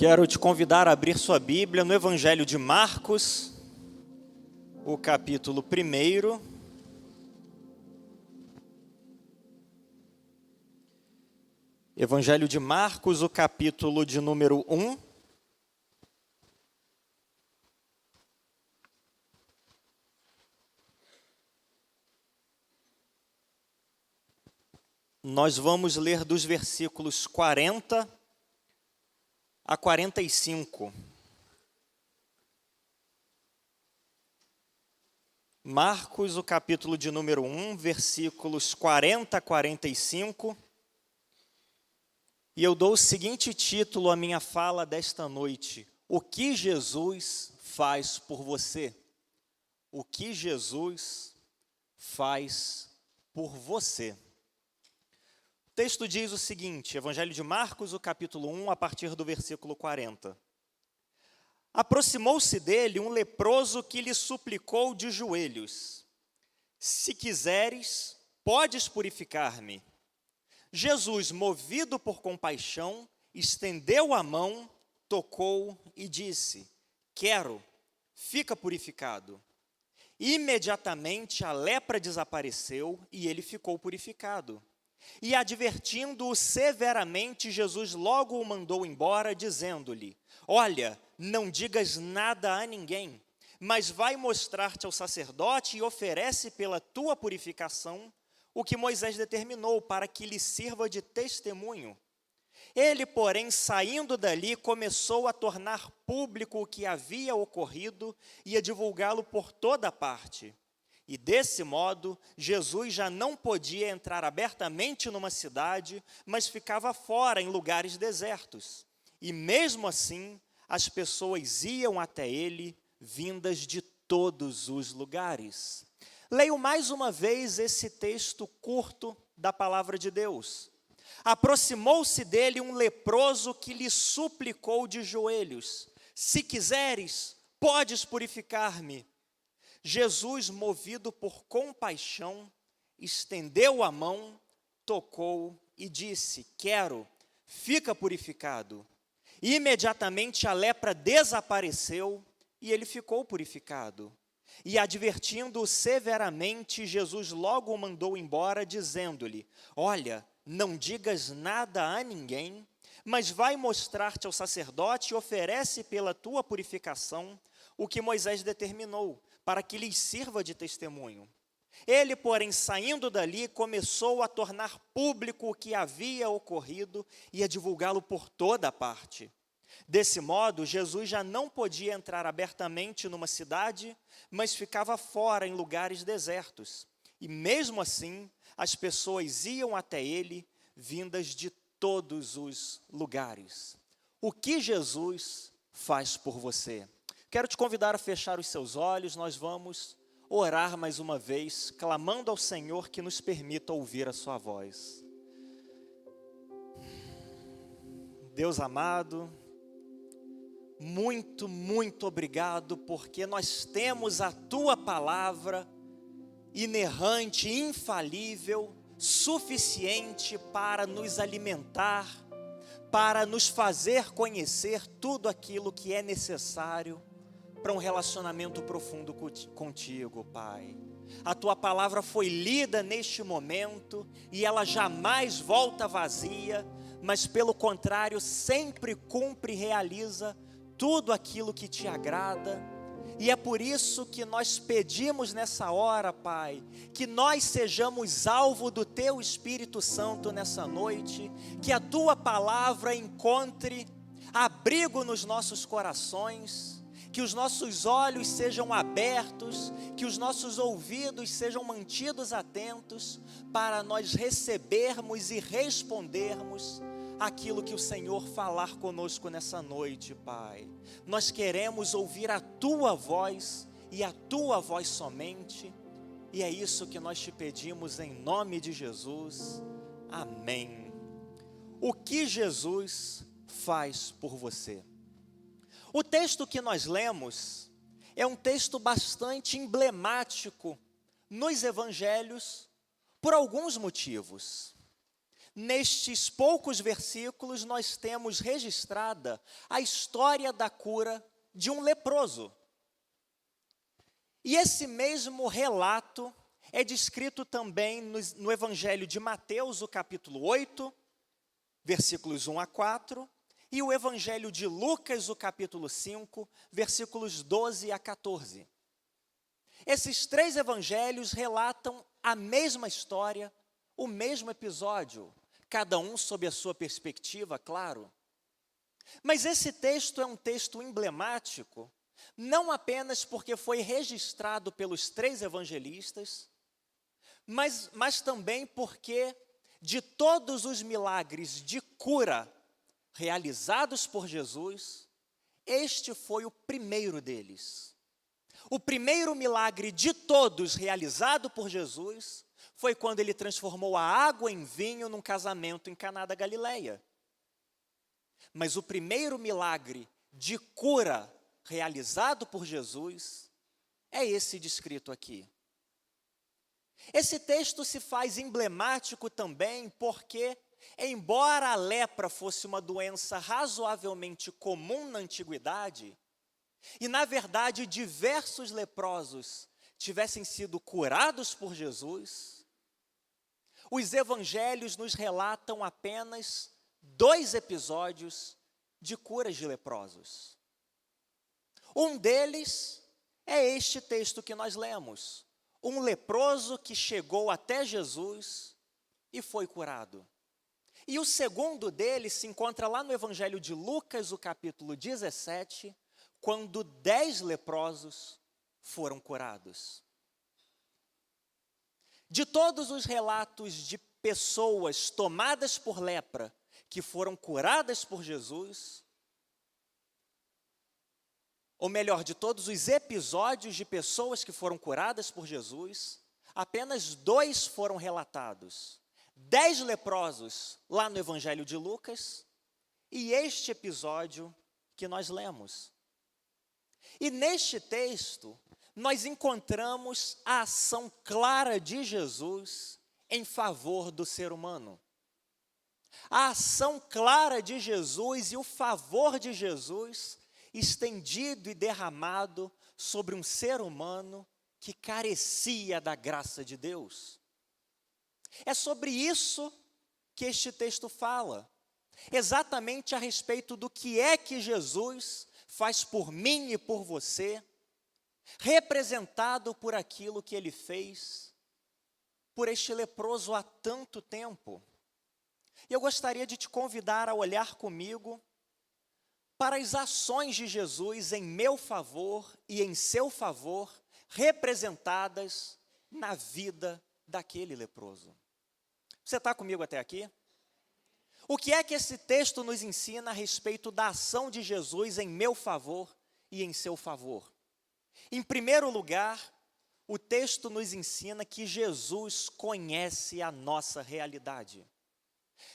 Quero te convidar a abrir sua Bíblia no Evangelho de Marcos, o capítulo 1. Evangelho de Marcos, o capítulo de número 1. Nós vamos ler dos versículos 40 a 45. Marcos, o capítulo de número 1, versículos 40 a 45. E eu dou o seguinte título à minha fala desta noite: O que Jesus faz por você? O que Jesus faz por você? O texto diz o seguinte, Evangelho de Marcos, o capítulo 1, a partir do versículo 40. Aproximou-se dele um leproso que lhe suplicou de joelhos: Se quiseres, podes purificar-me. Jesus, movido por compaixão, estendeu a mão, tocou e disse: Quero, fica purificado. Imediatamente a lepra desapareceu e ele ficou purificado. E advertindo-o severamente, Jesus logo o mandou embora, dizendo-lhe: Olha, não digas nada a ninguém, mas vai mostrar-te ao sacerdote e oferece pela tua purificação o que Moisés determinou, para que lhe sirva de testemunho. Ele, porém, saindo dali, começou a tornar público o que havia ocorrido e a divulgá-lo por toda parte. E desse modo, Jesus já não podia entrar abertamente numa cidade, mas ficava fora em lugares desertos. E mesmo assim, as pessoas iam até ele, vindas de todos os lugares. Leio mais uma vez esse texto curto da palavra de Deus. Aproximou-se dele um leproso que lhe suplicou de joelhos: Se quiseres, podes purificar-me. Jesus, movido por compaixão, estendeu a mão, tocou e disse: Quero, fica purificado. Imediatamente a lepra desapareceu e ele ficou purificado. E advertindo-o severamente, Jesus logo o mandou embora, dizendo-lhe: Olha, não digas nada a ninguém, mas vai mostrar-te ao sacerdote e oferece pela tua purificação o que Moisés determinou, para que lhes sirva de testemunho. Ele, porém, saindo dali, começou a tornar público o que havia ocorrido e a divulgá-lo por toda a parte. Desse modo, Jesus já não podia entrar abertamente numa cidade, mas ficava fora em lugares desertos. E mesmo assim, as pessoas iam até ele, vindas de todos os lugares. O que Jesus faz por você? Quero te convidar a fechar os seus olhos, nós vamos orar mais uma vez, clamando ao Senhor que nos permita ouvir a sua voz. Deus amado, muito, muito obrigado, porque nós temos a tua palavra inerrante, infalível, suficiente para nos alimentar, para nos fazer conhecer tudo aquilo que é necessário para um relacionamento profundo contigo, Pai. A tua palavra foi lida neste momento e ela jamais volta vazia, mas pelo contrário, sempre cumpre e realiza tudo aquilo que te agrada. E é por isso que nós pedimos nessa hora, Pai, que nós sejamos alvo do Teu Espírito Santo nessa noite, que a Tua palavra encontre abrigo nos nossos corações, que os nossos olhos sejam abertos, que os nossos ouvidos sejam mantidos atentos, para nós recebermos e respondermos aquilo que o Senhor falar conosco nessa noite, Pai. Nós queremos ouvir a Tua voz e a Tua voz somente, e é isso que nós te pedimos em nome de Jesus. Amém. O que Jesus faz por você? O texto que nós lemos é um texto bastante emblemático nos evangelhos por alguns motivos. nestes poucos versículos, nós temos registrada a história da cura de um leproso. E esse mesmo relato é descrito também no Evangelho de Mateus, o capítulo 8, versículos 1 a 4, e o Evangelho de Lucas, o capítulo 5, versículos 12 a 14. Esses três evangelhos relatam a mesma história, o mesmo episódio, cada um sob a sua perspectiva, claro. Mas esse texto é um texto emblemático, não apenas porque foi registrado pelos três evangelistas, mas também porque de todos os milagres de cura realizados por Jesus, este foi o primeiro deles. O primeiro milagre de todos realizado por Jesus foi quando ele transformou a água em vinho num casamento em Caná da Galileia. Mas o primeiro milagre de cura realizado por Jesus é esse descrito aqui. Esse texto se faz emblemático também porque, embora a lepra fosse uma doença razoavelmente comum na antiguidade, e na verdade diversos leprosos tivessem sido curados por Jesus, os evangelhos nos relatam apenas 2 episódios de curas de leprosos. Um deles é este texto que nós lemos. Um leproso que chegou até Jesus e foi curado. E o segundo deles se encontra lá no Evangelho de Lucas, o capítulo 17, quando 10 leprosos foram curados. De todos os relatos de pessoas tomadas por lepra que foram curadas por Jesus, ou melhor, de todos os episódios de pessoas que foram curadas por Jesus, apenas 2 foram relatados. 10 leprosos lá no Evangelho de Lucas e este episódio que nós lemos. E neste texto, nós encontramos a ação clara de Jesus em favor do ser humano. A ação clara de Jesus e o favor de Jesus estendido e derramado sobre um ser humano que carecia da graça de Deus. É sobre isso que este texto fala, exatamente a respeito do que é que Jesus faz por mim e por você, representado por aquilo que ele fez por este leproso há tanto tempo. E eu gostaria de te convidar a olhar comigo para as ações de Jesus em meu favor e em seu favor, representadas na vida daquele leproso. Você está comigo até aqui? O que é que esse texto nos ensina a respeito da ação de Jesus em meu favor e em seu favor? Em primeiro lugar, o texto nos ensina que Jesus conhece a nossa realidade.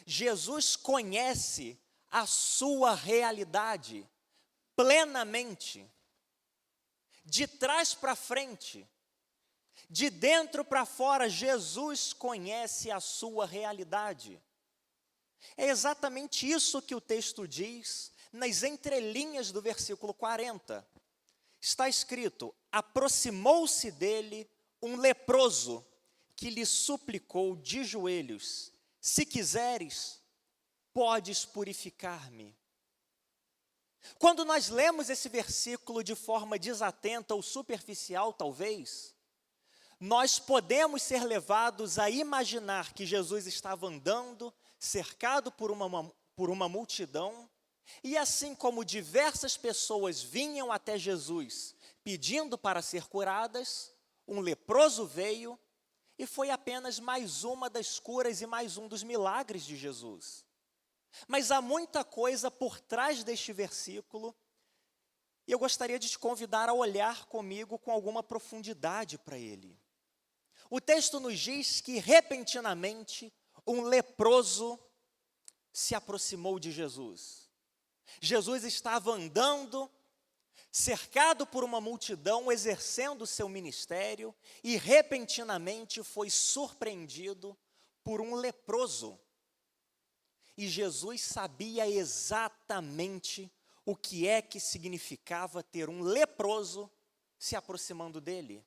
Jesus conhece a sua realidade plenamente, de trás para frente, de dentro para fora. Jesus conhece a sua realidade. É exatamente isso que o texto diz nas entrelinhas do versículo 40. Está escrito: aproximou-se dele um leproso que lhe suplicou de joelhos: se quiseres, podes purificar-me. Quando nós lemos esse versículo de forma desatenta ou superficial, talvez, nós podemos ser levados a imaginar que Jesus estava andando, cercado por uma multidão, e assim como diversas pessoas vinham até Jesus pedindo para ser curadas, um leproso veio e foi apenas mais uma das curas e mais um dos milagres de Jesus. Mas há muita coisa por trás deste versículo, e eu gostaria de te convidar a olhar comigo com alguma profundidade para ele. O texto nos diz que, repentinamente, um leproso se aproximou de Jesus. Jesus estava andando, cercado por uma multidão, exercendo o seu ministério, e repentinamente foi surpreendido por um leproso. E Jesus sabia exatamente o que é que significava ter um leproso se aproximando dele.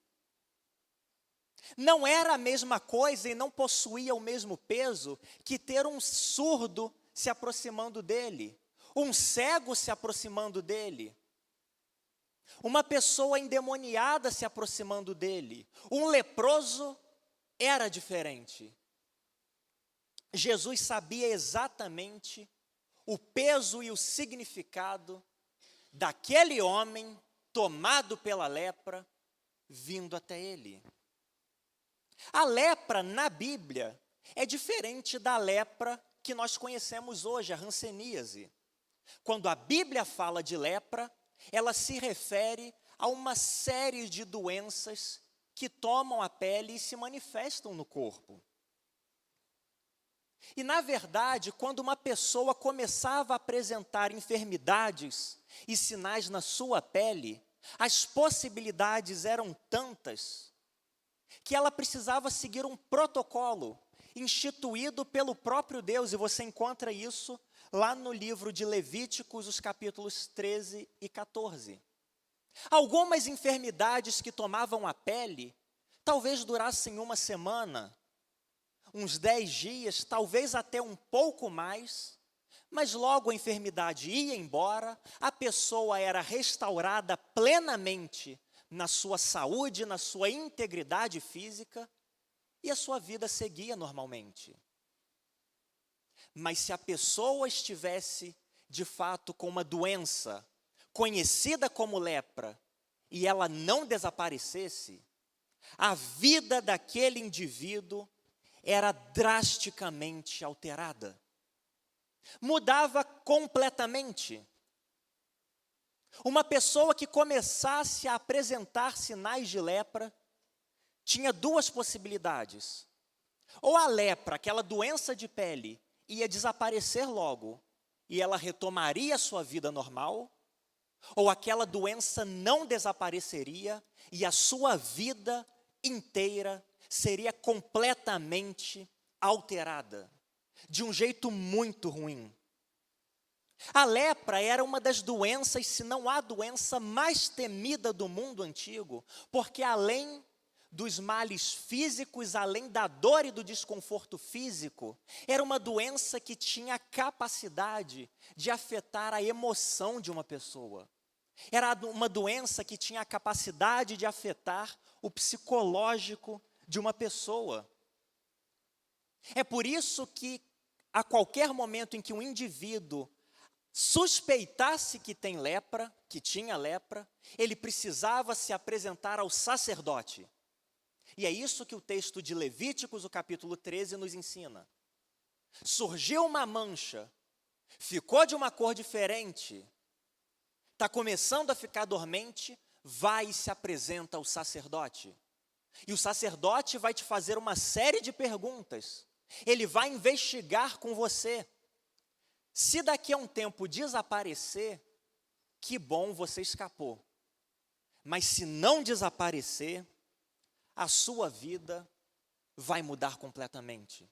Não era a mesma coisa e não possuía o mesmo peso que ter um surdo se aproximando dele, um cego se aproximando dele, uma pessoa endemoniada se aproximando dele. Um leproso era diferente. Jesus sabia exatamente o peso e o significado daquele homem tomado pela lepra vindo até ele. A lepra na Bíblia é diferente da lepra que nós conhecemos hoje, a hanseníase. Quando a Bíblia fala de lepra, ela se refere a uma série de doenças que tomam a pele e se manifestam no corpo. E, na verdade, quando uma pessoa começava a apresentar enfermidades e sinais na sua pele, as possibilidades eram tantas que ela precisava seguir um protocolo instituído pelo próprio Deus, e você encontra isso lá no livro de Levíticos, os capítulos 13 e 14. Algumas enfermidades que tomavam a pele, talvez durassem uma semana, uns 10 dias, talvez até um pouco mais, mas logo a enfermidade ia embora, a pessoa era restaurada plenamente na sua saúde, na sua integridade física, e a sua vida seguia normalmente. Mas se a pessoa estivesse, de fato, com uma doença conhecida como lepra, e ela não desaparecesse, a vida daquele indivíduo era drasticamente alterada. Mudava completamente. Uma pessoa que começasse a apresentar sinais de lepra tinha duas possibilidades. Ou a lepra, aquela doença de pele, ia desaparecer logo e ela retomaria a sua vida normal, ou aquela doença não desapareceria e a sua vida inteira seria completamente alterada, de um jeito muito ruim. A lepra era uma das doenças, se não a doença mais temida do mundo antigo, porque além dos males físicos, além da dor e do desconforto físico, era uma doença que tinha a capacidade de afetar a emoção de uma pessoa. Era uma doença que tinha a capacidade de afetar o psicológico de uma pessoa. É por isso que, a qualquer momento em que um indivíduo suspeitasse que tem lepra, que tinha lepra, ele precisava se apresentar ao sacerdote. E é isso que o texto de Levíticos, o capítulo 13, nos ensina. Surgiu uma mancha, ficou de uma cor diferente, está começando a ficar dormente, vai e se apresenta ao sacerdote. E o sacerdote vai te fazer uma série de perguntas. Ele vai investigar com você. Se daqui a um tempo desaparecer, que bom, você escapou. Mas se não desaparecer, a sua vida vai mudar completamente.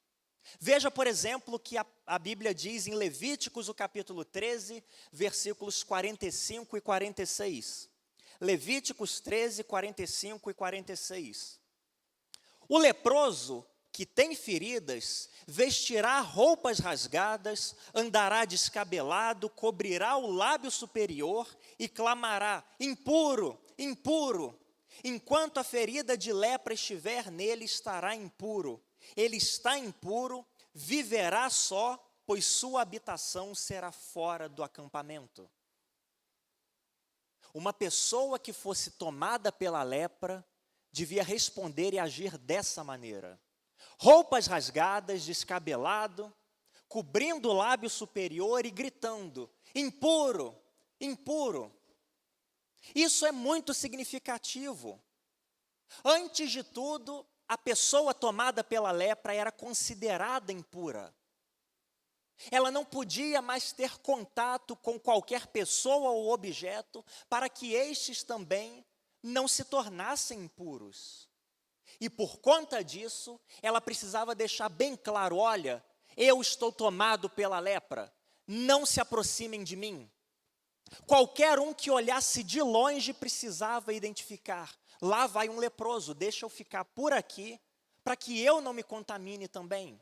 Veja, por exemplo, que a Bíblia diz em Levíticos, o capítulo 13, versículos 45 e 46. Levíticos 13, 45 e 46. O leproso que tem feridas, vestirá roupas rasgadas, andará descabelado, cobrirá o lábio superior e clamará: impuro, impuro. Enquanto a ferida de lepra estiver nele, estará impuro. Ele está impuro, viverá só, pois sua habitação será fora do acampamento. Uma pessoa que fosse tomada pela lepra devia responder e agir dessa maneira: roupas rasgadas, descabelado, cobrindo o lábio superior e gritando: impuro, impuro. Isso é muito significativo. Antes de tudo, a pessoa tomada pela lepra era considerada impura. Ela não podia mais ter contato com qualquer pessoa ou objeto para que estes também não se tornassem impuros. E por conta disso, ela precisava deixar bem claro: olha, eu estou tomado pela lepra, não se aproximem de mim. Qualquer um que olhasse de longe precisava identificar, lá vai um leproso, deixa eu ficar por aqui, para que eu não me contamine também.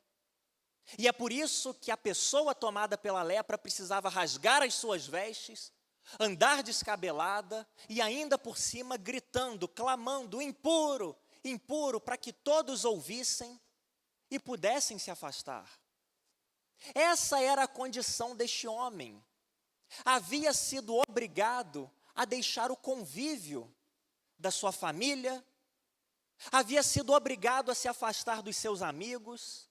E é por isso que a pessoa tomada pela lepra precisava rasgar as suas vestes, andar descabelada e ainda por cima gritando, clamando, impuro, impuro, para que todos ouvissem e pudessem se afastar. Essa era a condição deste homem. Havia sido obrigado a deixar o convívio da sua família, havia sido obrigado a se afastar dos seus amigos,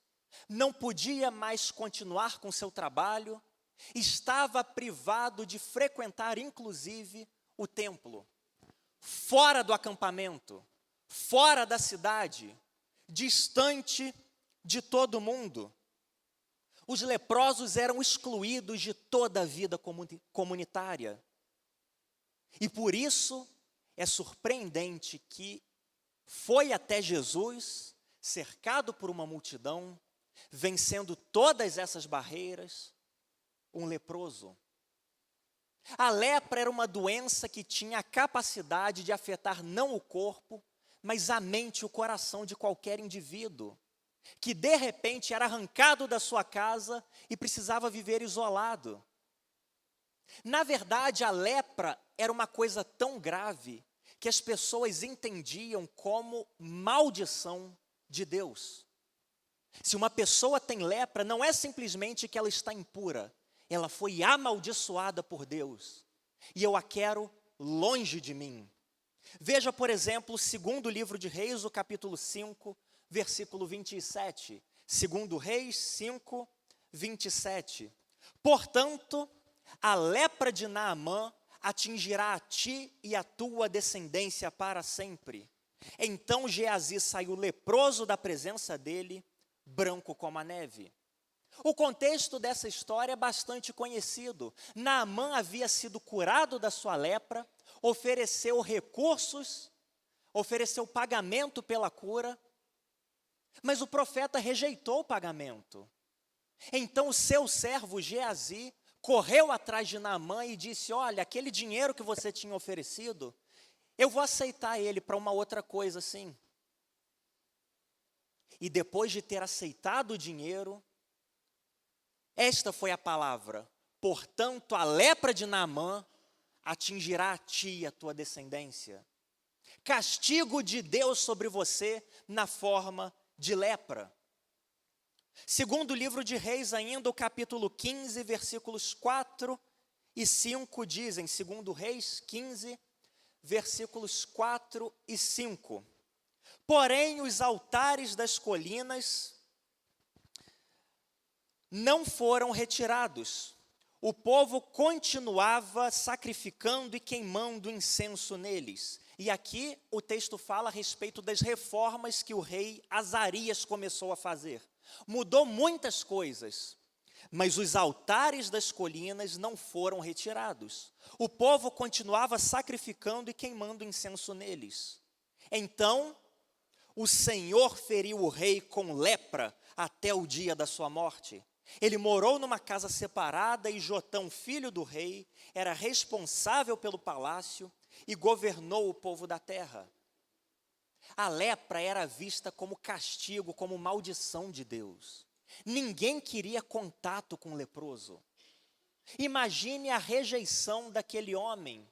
não podia mais continuar com seu trabalho, estava privado de frequentar, inclusive, o templo, fora do acampamento, fora da cidade, distante de todo mundo. Os leprosos eram excluídos de toda a vida comunitária. E por isso é surpreendente que foi até Jesus, cercado por uma multidão, vencendo todas essas barreiras, um leproso. A lepra era uma doença que tinha a capacidade de afetar não o corpo, mas a mente e o coração de qualquer indivíduo, que de repente era arrancado da sua casa e precisava viver isolado. Na verdade, a lepra era uma coisa tão grave que as pessoas entendiam como maldição de Deus. Se uma pessoa tem lepra, não é simplesmente que ela está impura, ela foi amaldiçoada por Deus, e eu a quero longe de mim. Veja, por exemplo, o segundo livro de Reis, o capítulo 5, versículo 27. Segundo Reis 5, 27. Portanto, a lepra de Naamã atingirá a ti e a tua descendência para sempre. Então Geazi saiu leproso da presença dele, branco como a neve. O contexto dessa história é bastante conhecido. Naamã havia sido curado da sua lepra, ofereceu recursos, ofereceu pagamento pela cura, mas o profeta rejeitou o pagamento. Então o seu servo Geazi correu atrás de Naamã e disse, olha, aquele dinheiro que você tinha oferecido, eu vou aceitar ele para uma outra coisa, sim. E depois de ter aceitado o dinheiro, esta foi a palavra, portanto, a lepra de Naamã atingirá a ti e a tua descendência. Castigo de Deus sobre você na forma de lepra. Segundo o livro de Reis, ainda o capítulo 15, versículos 4 e 5 dizem, segundo Reis 15, versículos 4 e 5. Porém, os altares das colinas não foram retirados. O povo continuava sacrificando e queimando incenso neles. E aqui o texto fala a respeito das reformas que o rei Azarias começou a fazer. Mudou muitas coisas, mas os altares das colinas não foram retirados. O povo continuava sacrificando e queimando incenso neles. Então, o Senhor feriu o rei com lepra até o dia da sua morte. Ele morou numa casa separada e Jotão, filho do rei, era responsável pelo palácio e governou o povo da terra. A lepra era vista como castigo, como maldição de Deus. Ninguém queria contato com o leproso. Imagine a rejeição daquele homem.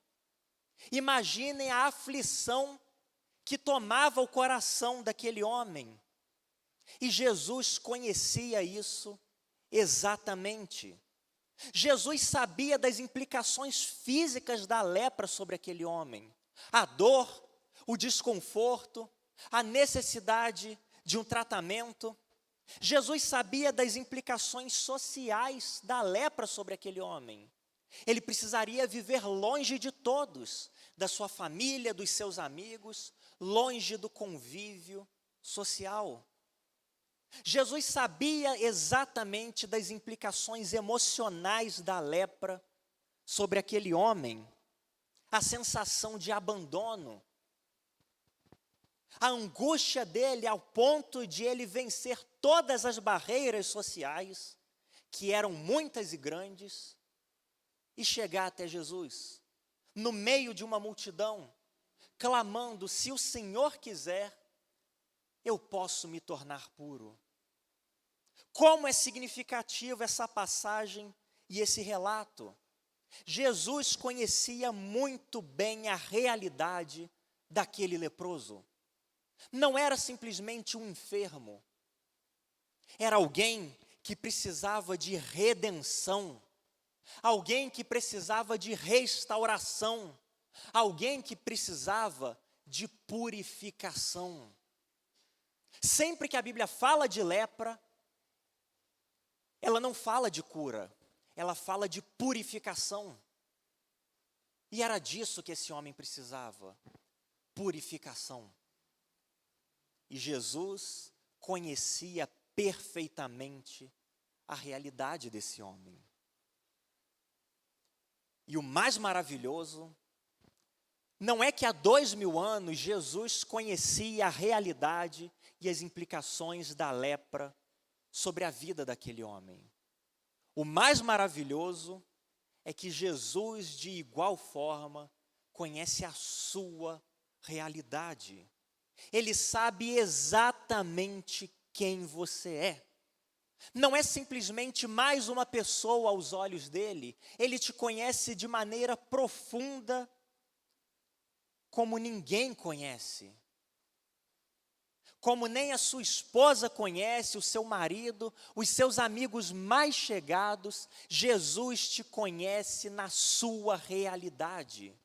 Imaginem a aflição que tomava o coração daquele homem. E Jesus conhecia isso exatamente. Jesus sabia das implicações físicas da lepra sobre aquele homem. A dor, o desconforto, a necessidade de um tratamento. Jesus sabia das implicações sociais da lepra sobre aquele homem. Ele precisaria viver longe de todos, da sua família, dos seus amigos, longe do convívio social. Jesus sabia exatamente das implicações emocionais da lepra sobre aquele homem, a sensação de abandono, a angústia dele ao ponto de ele vencer todas as barreiras sociais, que eram muitas e grandes, e chegar até Jesus, no meio de uma multidão, clamando: se o Senhor quiser, eu posso me tornar puro. Como é significativa essa passagem e esse relato. Jesus conhecia muito bem a realidade daquele leproso. Não era simplesmente um enfermo, era alguém que precisava de redenção, alguém que precisava de restauração, alguém que precisava de purificação. Sempre que a Bíblia fala de lepra, ela não fala de cura, ela fala de purificação. E era disso que esse homem precisava, purificação. E Jesus conhecia perfeitamente a realidade desse homem. E o mais maravilhoso não é que há 2000 anos Jesus conhecia a realidade e as implicações da lepra sobre a vida daquele homem. O mais maravilhoso é que Jesus, de igual forma, conhece a sua realidade. Ele sabe exatamente quem você é. Não é simplesmente mais uma pessoa aos olhos dele. Ele te conhece de maneira profunda, como ninguém conhece. Como nem a sua esposa conhece, o seu marido, os seus amigos mais chegados, Jesus te conhece na sua realidade.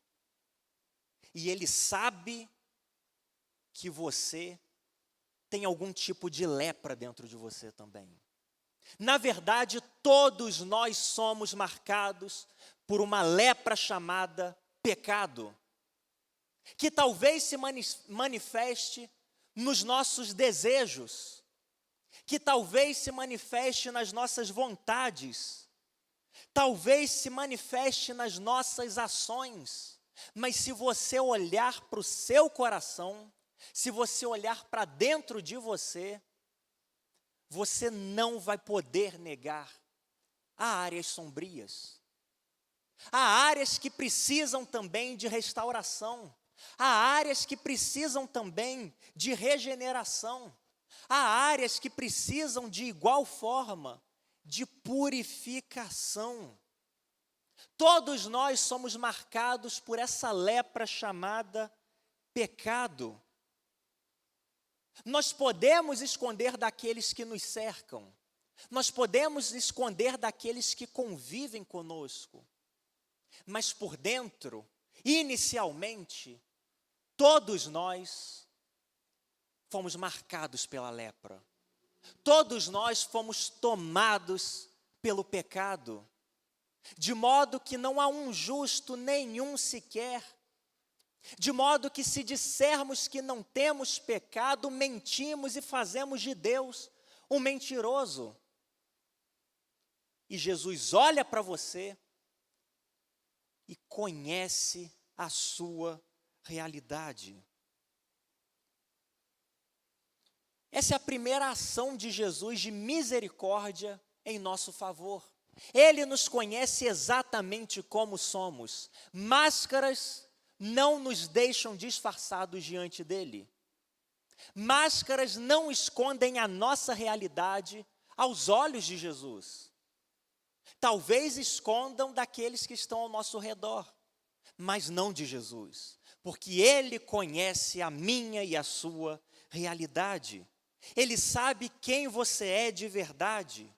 E Ele sabe que você tem algum tipo de lepra dentro de você também. Na verdade, todos nós somos marcados por uma lepra chamada pecado, que talvez se manifeste nos nossos desejos, que talvez se manifeste nas nossas vontades, talvez se manifeste nas nossas ações, mas se você olhar para o seu coração, se você olhar para dentro de você, você não vai poder negar. Há áreas sombrias, há áreas que precisam também de restauração, há áreas que precisam também de regeneração, há áreas que precisam de igual forma de purificação. Todos nós somos marcados por essa lepra chamada pecado. Nós podemos esconder daqueles que nos cercam, nós podemos esconder daqueles que convivem conosco, mas por dentro, inicialmente, todos nós fomos marcados pela lepra. Todos nós fomos tomados pelo pecado, de modo que não há um justo nenhum sequer. De modo que se dissermos que não temos pecado, mentimos e fazemos de Deus um mentiroso. E Jesus olha para você e conhece a sua realidade. Essa é a primeira ação de Jesus de misericórdia em nosso favor. Ele nos conhece exatamente como somos. Máscaras não nos deixam disfarçados diante dele. Máscaras não escondem a nossa realidade aos olhos de Jesus. Talvez escondam daqueles que estão ao nosso redor, mas não de Jesus, porque Ele conhece a minha e a sua realidade. Ele sabe quem você é de verdade.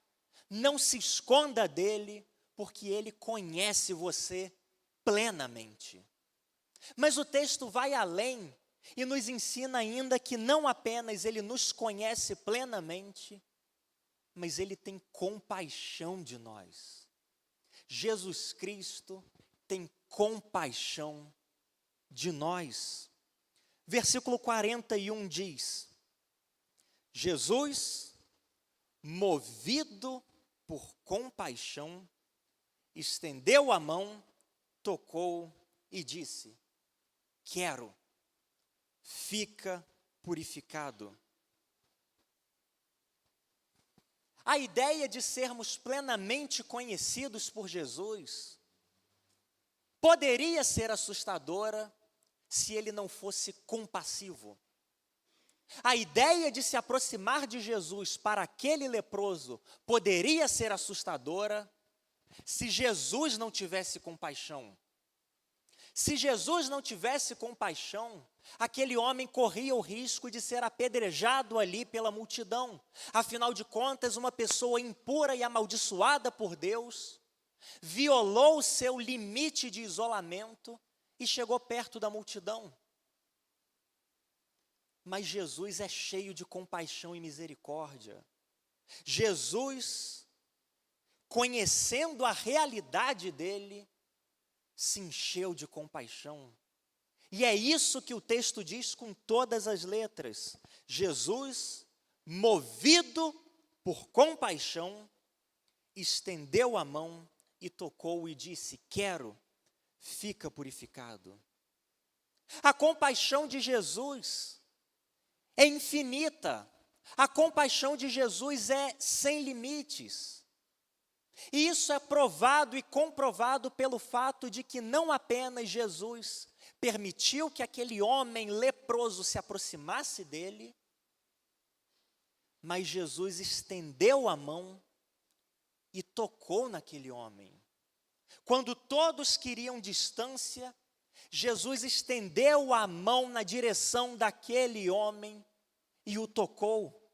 Não se esconda dele, porque Ele conhece você plenamente. Mas o texto vai além e nos ensina ainda que não apenas Ele nos conhece plenamente, mas Ele tem compaixão de nós. Jesus Cristo tem compaixão de nós. Versículo 41 diz: Jesus, movido por compaixão, estendeu a mão, tocou e disse: quero, fica purificado. A ideia de sermos plenamente conhecidos por Jesus poderia ser assustadora se ele não fosse compassivo. A ideia de se aproximar de Jesus para aquele leproso poderia ser assustadora se Jesus não tivesse compaixão. Se Jesus não tivesse compaixão, aquele homem corria o risco de ser apedrejado ali pela multidão. Afinal de contas, uma pessoa impura e amaldiçoada por Deus, violou o seu limite de isolamento e chegou perto da multidão. Mas Jesus é cheio de compaixão e misericórdia. Jesus, conhecendo a realidade dele, se encheu de compaixão. E é isso que o texto diz com todas as letras. Jesus, movido por compaixão, estendeu a mão e tocou e disse: quero, fica purificado. A compaixão de Jesus é infinita. A compaixão de Jesus é sem limites. E isso é provado e comprovado pelo fato de que não apenas Jesus permitiu que aquele homem leproso se aproximasse dele, mas Jesus estendeu a mão e tocou naquele homem. Quando todos queriam distância, Jesus estendeu a mão na direção daquele homem e o tocou.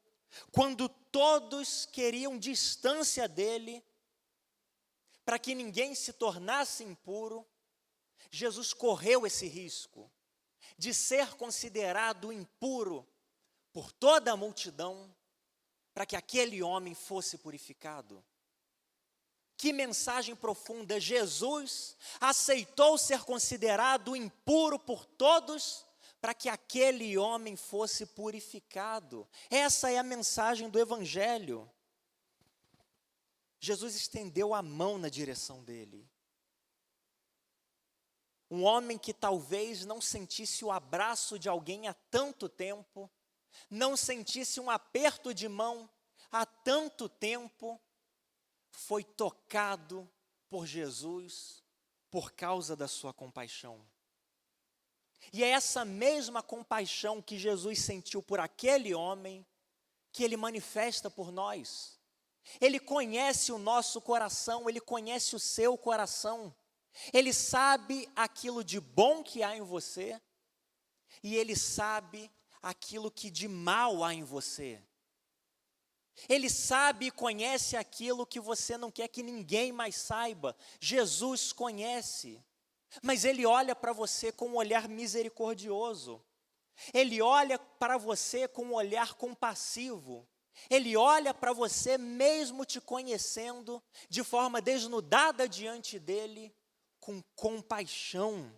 Quando todos queriam distância dele, para que ninguém se tornasse impuro, Jesus correu esse risco de ser considerado impuro por toda a multidão, para que aquele homem fosse purificado. Que mensagem profunda! Jesus aceitou ser considerado impuro por todos, para que aquele homem fosse purificado. Essa é a mensagem do Evangelho. Jesus estendeu a mão na direção dele. Um homem que talvez não sentisse o abraço de alguém há tanto tempo, não sentisse um aperto de mão há tanto tempo, foi tocado por Jesus por causa da sua compaixão. E é essa mesma compaixão que Jesus sentiu por aquele homem que ele manifesta por nós. Ele conhece o nosso coração, ele conhece o seu coração. Ele sabe aquilo de bom que há em você e ele sabe aquilo que de mal há em você. Ele sabe e conhece aquilo que você não quer que ninguém mais saiba. Jesus conhece, mas ele olha para você com um olhar misericordioso. Ele olha para você com um olhar compassivo. Ele olha para você mesmo te conhecendo de forma desnudada diante dele, com compaixão.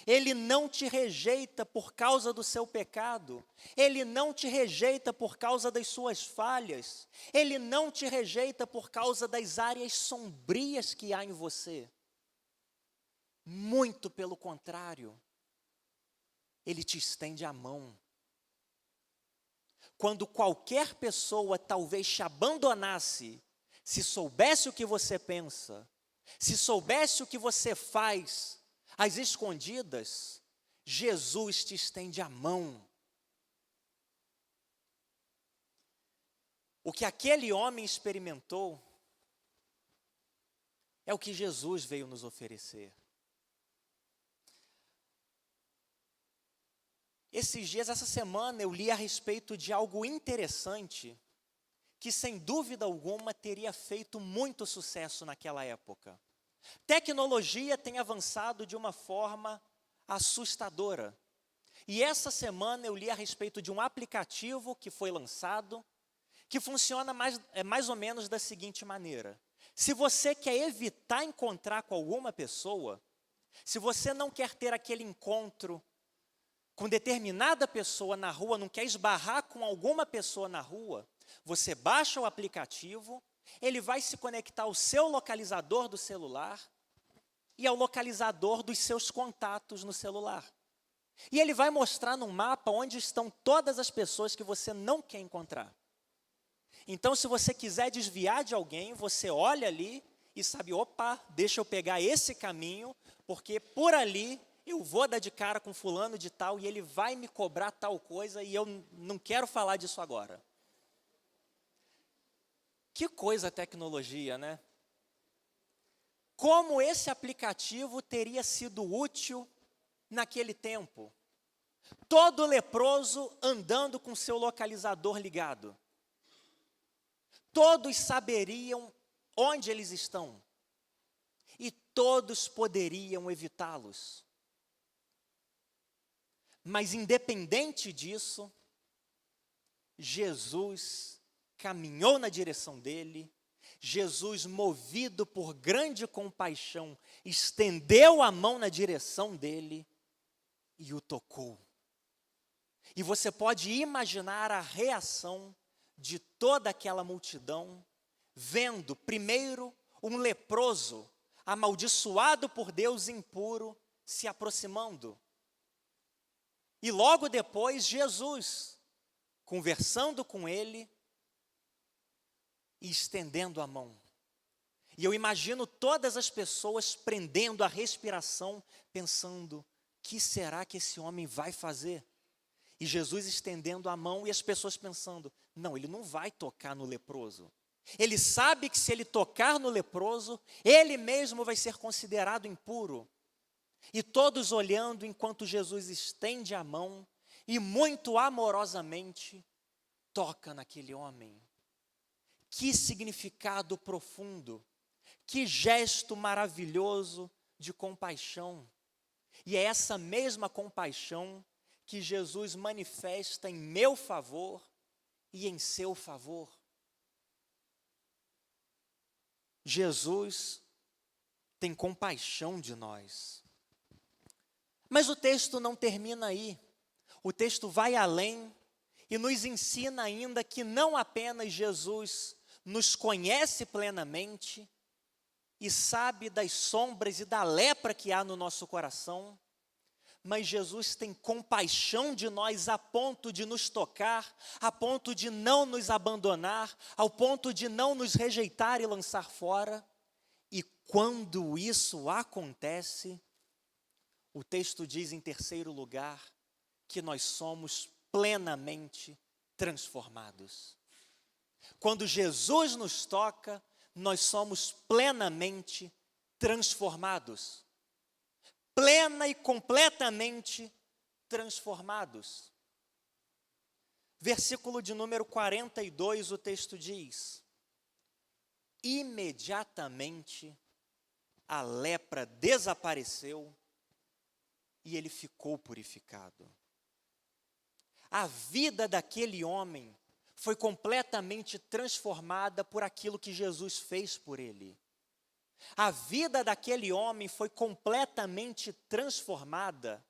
Ele não te rejeita por causa do seu pecado. Ele não te rejeita por causa das suas falhas. Ele não te rejeita por causa das áreas sombrias que há em você. Muito pelo contrário. Ele te estende a mão. Quando qualquer pessoa talvez te abandonasse, se soubesse o que você pensa, se soubesse o que você faz, às escondidas, Jesus te estende a mão. O que aquele homem experimentou é o que Jesus veio nos oferecer. Esses dias, essa semana, eu li a respeito de algo interessante que, sem dúvida alguma, teria feito muito sucesso naquela época. Tecnologia tem avançado de uma forma assustadora. E essa semana eu li a respeito de um aplicativo que foi lançado, que funciona mais ou menos da seguinte maneira. Se você quer evitar encontrar com alguma pessoa, se você não quer ter aquele encontro com determinada pessoa na rua, não quer esbarrar com alguma pessoa na rua, você baixa o aplicativo, ele vai se conectar ao seu localizador do celular e ao localizador dos seus contatos no celular. E ele vai mostrar no mapa onde estão todas as pessoas que você não quer encontrar. Então, se você quiser desviar de alguém, você olha ali e sabe, opa, deixa eu pegar esse caminho, porque por ali eu vou dar de cara com fulano de tal e ele vai me cobrar tal coisa e eu não quero falar disso agora. Que coisa a tecnologia, né? Como esse aplicativo teria sido útil naquele tempo? Todo leproso andando com seu localizador ligado. Todos saberiam onde eles estão. E todos poderiam evitá-los. Mas independente disso, Jesus caminhou na direção dele. Jesus, movido por grande compaixão, estendeu a mão na direção dele e o tocou. E você pode imaginar a reação de toda aquela multidão, vendo primeiro um leproso, amaldiçoado por Deus, impuro, se aproximando. E logo depois Jesus, conversando com ele e estendendo a mão. E eu imagino todas as pessoas prendendo a respiração, pensando, o que será que esse homem vai fazer? E Jesus estendendo a mão e as pessoas pensando, não, ele não vai tocar no leproso. Ele sabe que se ele tocar no leproso, ele mesmo vai ser considerado impuro. E todos olhando enquanto Jesus estende a mão e muito amorosamente toca naquele homem. Que significado profundo, que gesto maravilhoso de compaixão. E é essa mesma compaixão que Jesus manifesta em meu favor e em seu favor. Jesus tem compaixão de nós. Mas o texto não termina aí. O texto vai além e nos ensina ainda que não apenas Jesus nos conhece plenamente e sabe das sombras e da lepra que há no nosso coração, mas Jesus tem compaixão de nós a ponto de nos tocar, a ponto de não nos abandonar, ao ponto de não nos rejeitar e lançar fora. E quando isso acontece, o texto diz em terceiro lugar, que nós somos plenamente transformados. Quando Jesus nos toca, nós somos plenamente transformados. Plena e completamente transformados. Versículo de número 42, o texto diz: imediatamente a lepra desapareceu e ele ficou purificado. A vida daquele homem foi completamente transformada por aquilo que Jesus fez por ele. A vida daquele homem foi completamente transformada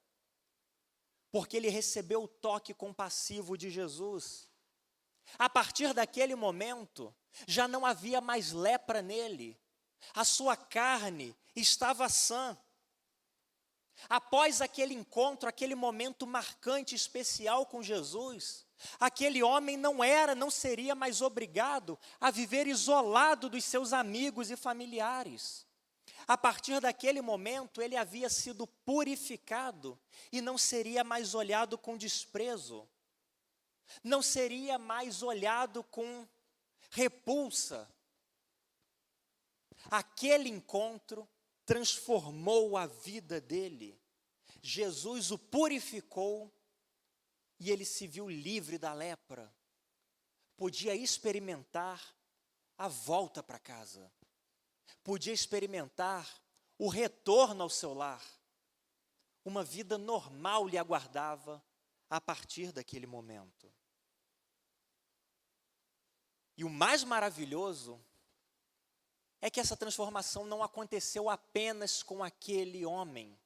porque ele recebeu o toque compassivo de Jesus. A partir daquele momento, já não havia mais lepra nele. A sua carne estava sã. Após aquele encontro, aquele momento marcante, especial com Jesus, aquele homem não seria mais obrigado a viver isolado dos seus amigos e familiares. A partir daquele momento, ele havia sido purificado e não seria mais olhado com desprezo, não seria mais olhado com repulsa. Aquele encontro transformou a vida dele. Jesus o purificou e ele se viu livre da lepra. Podia experimentar a volta para casa. Podia experimentar o retorno ao seu lar. Uma vida normal lhe aguardava a partir daquele momento. E o mais maravilhoso é que essa transformação não aconteceu apenas com aquele homem.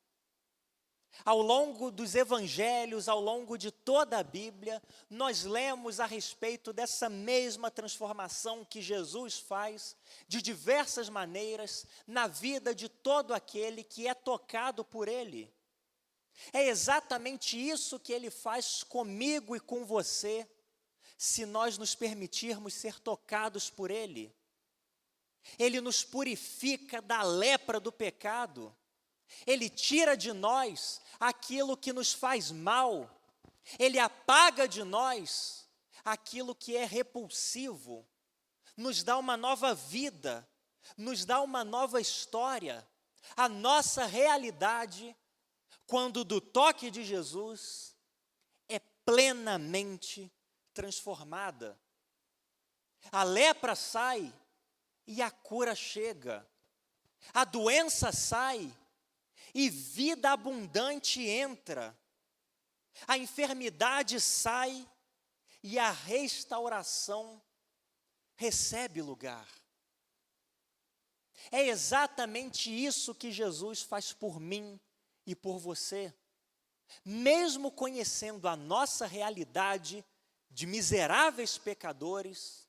Ao longo dos evangelhos, ao longo de toda a Bíblia, nós lemos a respeito dessa mesma transformação que Jesus faz de diversas maneiras na vida de todo aquele que é tocado por ele. É exatamente isso que Ele faz comigo e com você, se nós nos permitirmos ser tocados por Ele. Ele nos purifica da lepra do pecado. Ele tira de nós aquilo que nos faz mal. Ele apaga de nós aquilo que é repulsivo. Nos dá uma nova vida, nos dá uma nova história. A nossa realidade, quando do toque de Jesus, é plenamente transformada. A lepra sai e a cura chega. A doença sai e vida abundante entra. A enfermidade sai e a restauração recebe lugar. É exatamente isso que Jesus faz por mim e por você. Mesmo conhecendo a nossa realidade de miseráveis pecadores,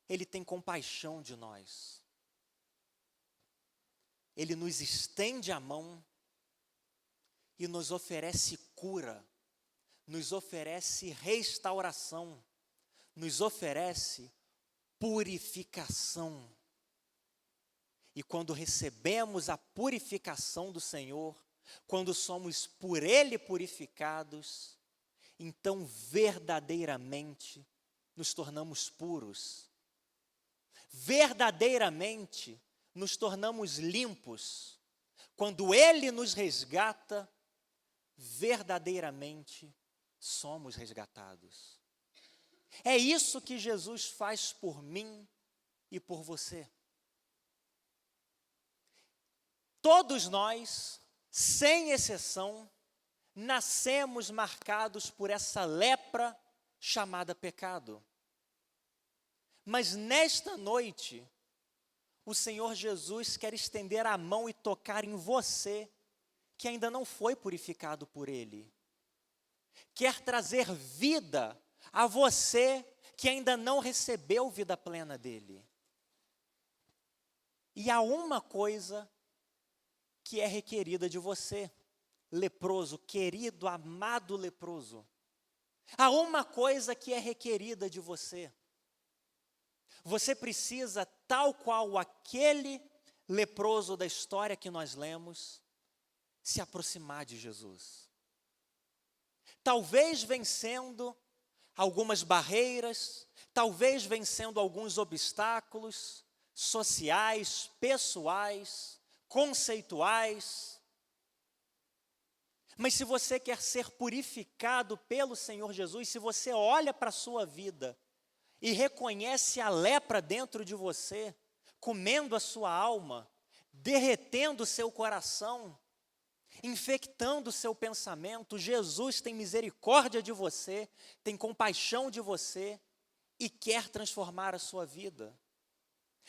Ele tem compaixão de nós. Ele nos estende a mão e nos oferece cura, nos oferece restauração, nos oferece purificação. E quando recebemos a purificação do Senhor, quando somos por Ele purificados, então verdadeiramente nos tornamos puros. Verdadeiramente nos tornamos limpos. Quando Ele nos resgata, verdadeiramente somos resgatados. É isso que Jesus faz por mim e por você. Todos nós, sem exceção, nascemos marcados por essa lepra chamada pecado. Mas nesta noite, o Senhor Jesus quer estender a mão e tocar em você, que ainda não foi purificado por Ele. Quer trazer vida a você, que ainda não recebeu vida plena dEle. E há uma coisa que é requerida de você, leproso, querido, amado leproso. Há uma coisa que é requerida de você. Você precisa, tal qual aquele leproso da história que nós lemos, se aproximar de Jesus. Talvez vencendo algumas barreiras, talvez vencendo alguns obstáculos sociais, pessoais, conceituais. Mas se você quer ser purificado pelo Senhor Jesus, se você olha para a sua vida e reconhece a lepra dentro de você, comendo a sua alma, derretendo o seu coração, infectando o seu pensamento, Jesus tem misericórdia de você, tem compaixão de você e quer transformar a sua vida.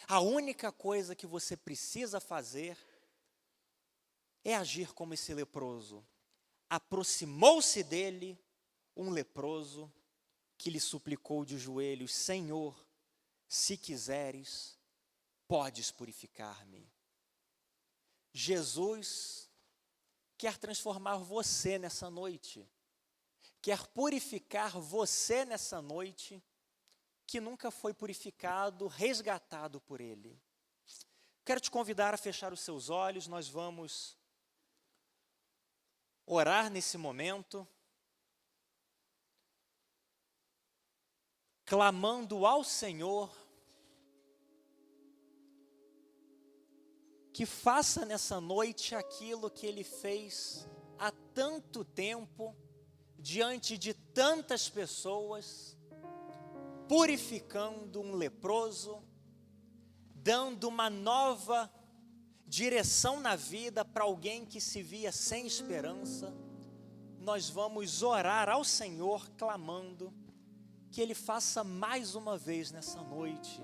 A única coisa que você precisa fazer é agir como esse leproso. Aproximou-se dele um leproso que lhe suplicou de joelhos: Senhor, se quiseres, podes purificar-me. Jesus quer transformar você nessa noite, quer purificar você nessa noite, que nunca foi purificado, resgatado por Ele. Quero te convidar a fechar os seus olhos, nós vamos orar nesse momento, clamando ao Senhor, que faça nessa noite aquilo que Ele fez há tanto tempo, diante de tantas pessoas, purificando um leproso, dando uma nova direção na vida para alguém que se via sem esperança. Nós vamos orar ao Senhor, clamando que Ele faça mais uma vez nessa noite.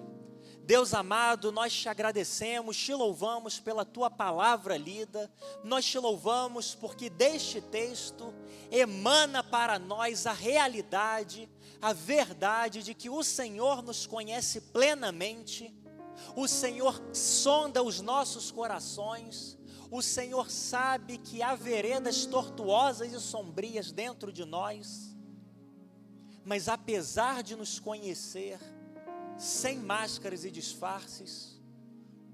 Deus amado, nós te agradecemos, te louvamos pela tua palavra lida, nós te louvamos porque deste texto emana para nós a realidade, a verdade de que o Senhor nos conhece plenamente, o Senhor sonda os nossos corações, O Senhor sabe que há veredas tortuosas e sombrias dentro de nós, mas apesar de nos conhecer, sem máscaras e disfarces,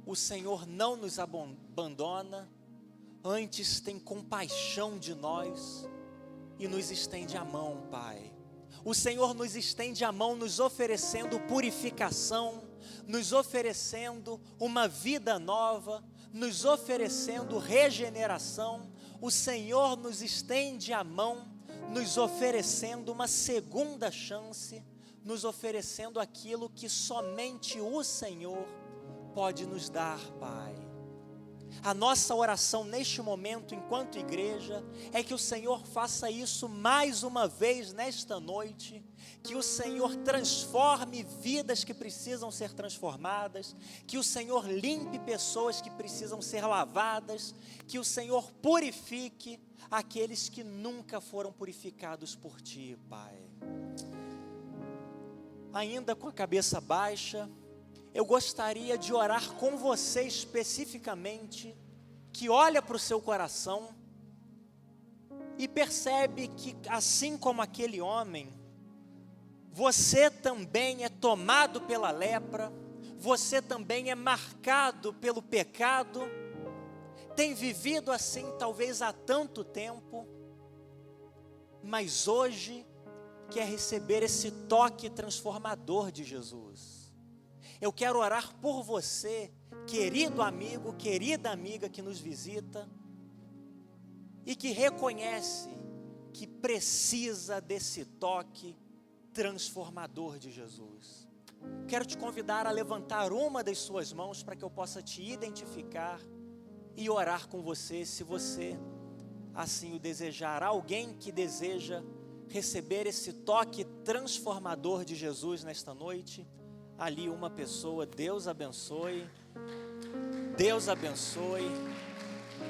o Senhor não nos abandona, antes tem compaixão de nós e nos estende a mão, Pai. O Senhor nos estende a mão, nos oferecendo purificação, nos oferecendo uma vida nova, nos oferecendo regeneração. O Senhor nos estende a mão, nos oferecendo uma segunda chance, nos oferecendo aquilo que somente o Senhor pode nos dar, Pai. A nossa oração neste momento, enquanto igreja, é que o Senhor faça isso mais uma vez nesta noite, que o Senhor transforme vidas que precisam ser transformadas, que o Senhor limpe pessoas que precisam ser lavadas, que o Senhor purifique aqueles que nunca foram purificados por Ti, Pai. Ainda com a cabeça baixa, eu gostaria de orar com você especificamente, que olha para o seu coração e percebe que, assim como aquele homem, você também é tomado pela lepra, você também é marcado pelo pecado, tem vivido assim talvez há tanto tempo, mas hoje quer receber esse toque transformador de Jesus. Eu quero orar por você, querido amigo, querida amiga que nos visita e que reconhece que precisa desse toque transformador de Jesus. Quero te convidar a levantar uma das suas mãos para que eu possa te identificar e orar com você, se você assim o desejar. Alguém que deseja receber esse toque transformador de Jesus nesta noite? Ali uma pessoa. Deus abençoe, Deus abençoe,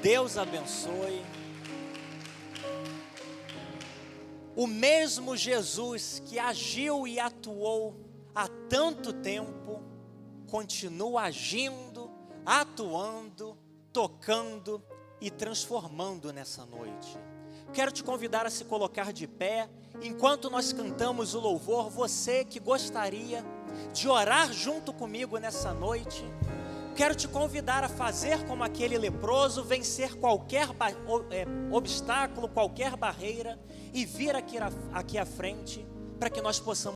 Deus abençoe. O mesmo Jesus que agiu e atuou há tanto tempo, continua agindo, atuando, tocando e transformando nessa noite. Quero te convidar a se colocar de pé, enquanto nós cantamos o louvor. Você que gostaria de orar junto comigo nessa noite, quero te convidar a fazer como aquele leproso, vencer qualquer obstáculo, qualquer barreira e vir aqui à frente, para que nós possamos